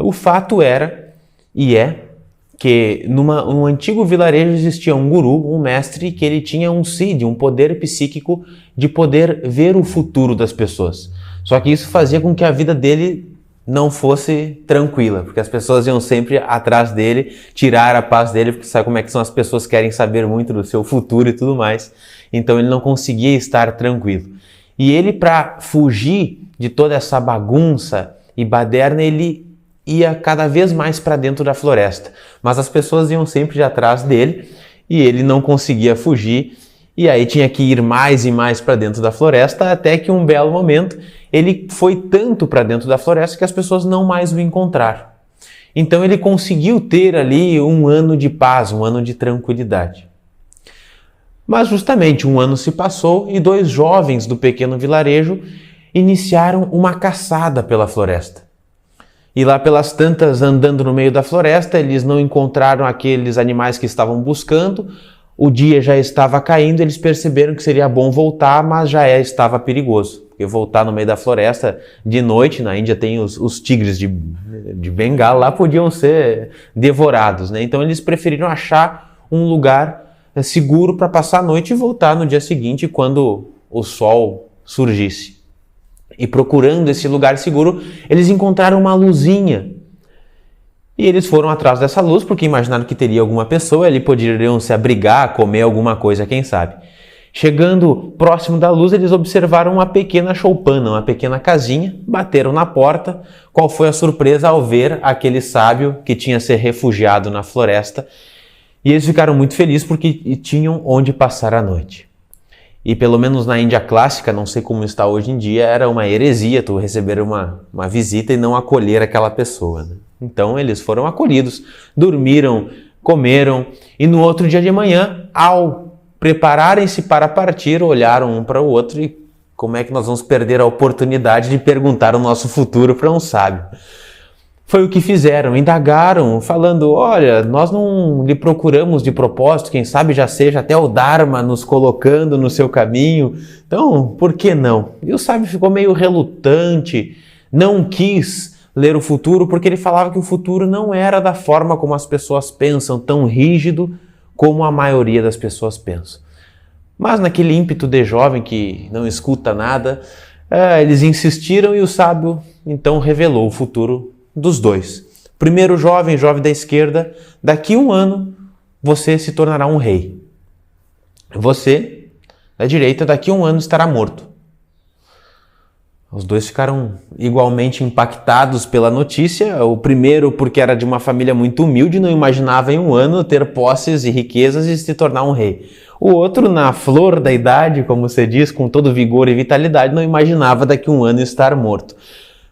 O fato era, e é, que num antigo vilarejo existia um guru, um mestre, que ele tinha um siddhi, um poder psíquico de poder ver o futuro das pessoas. Só que isso fazia com que a vida dele não fosse tranquila, porque as pessoas iam sempre atrás dele, tirar a paz dele, porque sabe como é que são as pessoas que querem saber muito do seu futuro e tudo mais. Então ele não conseguia estar tranquilo. E ele, para fugir de toda essa bagunça e baderna, ele ia cada vez mais para dentro da floresta. Mas as pessoas iam sempre atrás dele e ele não conseguia fugir. E aí tinha que ir mais e mais para dentro da floresta, até que um belo momento ele foi tanto para dentro da floresta que as pessoas não mais o encontraram. Então ele conseguiu ter ali um ano de paz, um ano de tranquilidade. Mas justamente um ano se passou e 2 jovens do pequeno vilarejo iniciaram uma caçada pela floresta. E lá pelas tantas, andando no meio da floresta, eles não encontraram aqueles animais que estavam buscando. O dia já estava caindo, eles perceberam que seria bom voltar, mas já estava perigoso. Porque voltar no meio da floresta de noite, na Índia tem os tigres de Bengala, lá podiam ser devorados, né? Então eles preferiram achar um lugar seguro para passar a noite e voltar no dia seguinte, quando o sol surgisse. E procurando esse lugar seguro, eles encontraram uma luzinha. E eles foram atrás dessa luz porque imaginaram que teria alguma pessoa, ali poderiam se abrigar, comer alguma coisa, quem sabe. Chegando próximo da luz, eles observaram uma pequena choupana, uma pequena casinha, bateram na porta. Qual foi a surpresa ao ver aquele sábio que tinha se refugiado na floresta? E eles ficaram muito felizes porque tinham onde passar a noite. E pelo menos na Índia clássica, não sei como está hoje em dia, era uma heresia tu receber uma visita e não acolher aquela pessoa, né? Então eles foram acolhidos, dormiram, comeram e no outro dia de manhã, ao prepararem-se para partir, olharam um para o outro e como é que nós vamos perder a oportunidade de perguntar o nosso futuro para um sábio? Foi o que fizeram, indagaram, falando, olha, nós não lhe procuramos de propósito, quem sabe já seja até o Dharma nos colocando no seu caminho, então por que não? E o sábio ficou meio relutante, não quis ler o futuro, porque ele falava que o futuro não era da forma como as pessoas pensam, tão rígido como a maioria das pessoas pensam. Mas naquele ímpeto de jovem que não escuta nada, eles insistiram e o sábio então revelou o futuro dos 2. Primeiro jovem da esquerda, daqui 1 ano você se tornará um rei. Você, da direita, daqui 1 ano estará morto. Os 2 ficaram igualmente impactados pela notícia. O primeiro porque era de uma família muito humilde, não imaginava em 1 ano ter posses e riquezas e se tornar um rei. O outro, na flor da idade, como se diz, com todo vigor e vitalidade, não imaginava daqui 1 ano estar morto.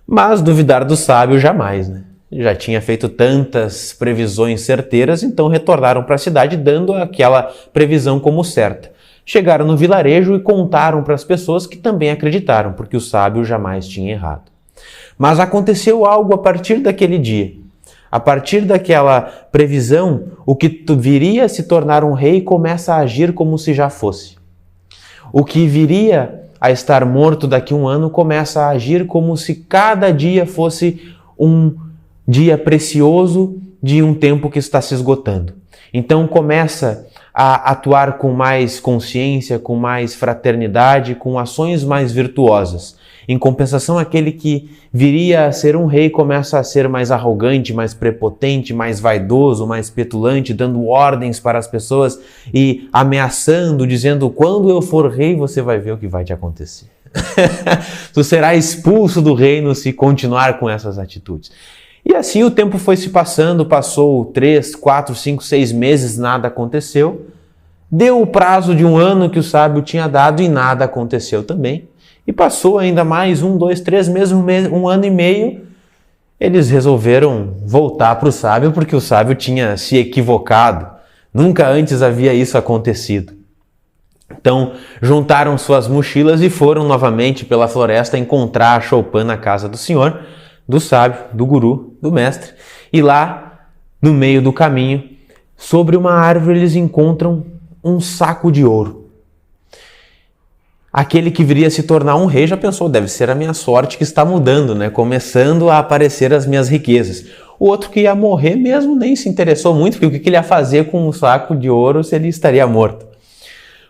Mas duvidar do sábio jamais, né? Já tinha feito tantas previsões certeiras, então retornaram para a cidade dando aquela previsão como certa. Chegaram no vilarejo e contaram para as pessoas que também acreditaram, porque o sábio jamais tinha errado. Mas aconteceu algo a partir daquele dia. A partir daquela previsão, o que viria a se tornar um rei começa a agir como se já fosse. O que viria a estar morto daqui 1 ano começa a agir como se cada dia fosse um dia precioso de um tempo que está se esgotando. Então começa a atuar com mais consciência, com mais fraternidade, com ações mais virtuosas. Em compensação, aquele que viria a ser um rei começa a ser mais arrogante, mais prepotente, mais vaidoso, mais petulante, dando ordens para as pessoas e ameaçando, dizendo, quando eu for rei, você vai ver o que vai te acontecer. Tu será expulso do reino se continuar com essas atitudes. E assim o tempo foi se passando, passou 3, 4, 5, 6 meses, nada aconteceu. Deu o prazo de 1 ano que o sábio tinha dado e nada aconteceu também. E passou ainda mais 1, 2, 3 meses, 1 ano e meio. Eles resolveram voltar para o sábio porque o sábio tinha se equivocado. Nunca antes havia isso acontecido. Então, juntaram suas mochilas e foram novamente pela floresta encontrar a choupana na casa do senhor, do sábio, do guru, do mestre. E lá, no meio do caminho, sobre uma árvore, eles encontram um saco de ouro. Aquele que viria a se tornar um rei já pensou, deve ser a minha sorte que está mudando, né? Começando a aparecer as minhas riquezas. O outro que ia morrer mesmo nem se interessou muito, porque o que ele ia fazer com um saco de ouro se ele estaria morto?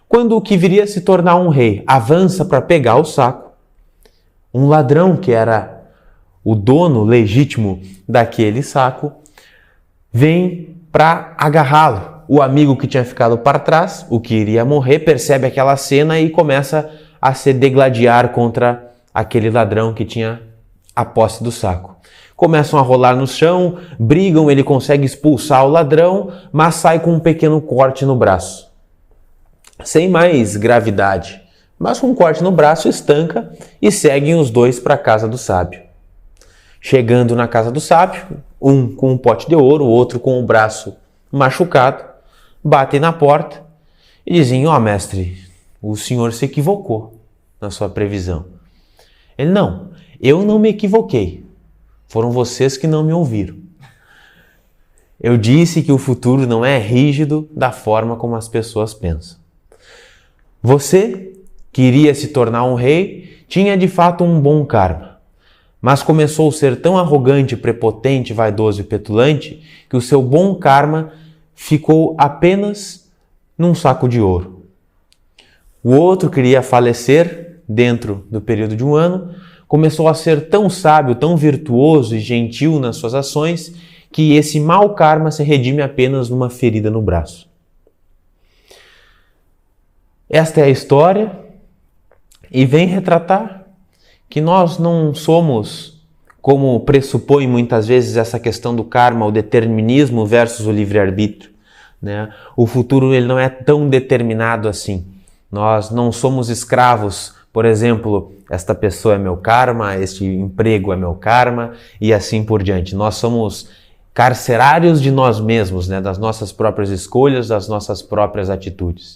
Quando o que viria a se tornar um rei avança para pegar o saco, um ladrão que era o dono legítimo daquele saco vem para agarrá-lo. O amigo que tinha ficado para trás, o que iria morrer, percebe aquela cena e começa a se degladiar contra aquele ladrão que tinha a posse do saco. Começam a rolar no chão, brigam, ele consegue expulsar o ladrão, mas sai com um pequeno corte no braço. Sem mais gravidade, mas com um corte no braço estanca e seguem os dois para a casa do sábio. Chegando na casa do sábio, um com um pote de ouro, o outro com o braço machucado, batem na porta e dizem, mestre, o senhor se equivocou na sua previsão. Ele, não, eu não me equivoquei, foram vocês que não me ouviram. Eu disse que o futuro não é rígido da forma como as pessoas pensam. Você, que iria se tornar um rei, tinha de fato um bom karma, mas começou a ser tão arrogante, prepotente, vaidoso e petulante que o seu bom karma ficou apenas num saco de ouro. O outro queria falecer dentro do período de um ano, começou a ser tão sábio, tão virtuoso e gentil nas suas ações, que esse mau karma se redime apenas numa ferida no braço. Esta é a história e vem retratar que nós não somos, como pressupõe muitas vezes essa questão do karma, o determinismo versus o livre-arbítrio, né? O futuro ele não é tão determinado assim. Nós não somos escravos, por exemplo, esta pessoa é meu karma, este emprego é meu karma e assim por diante. Nós somos carcerários de nós mesmos, né? Das nossas próprias escolhas, das nossas próprias atitudes.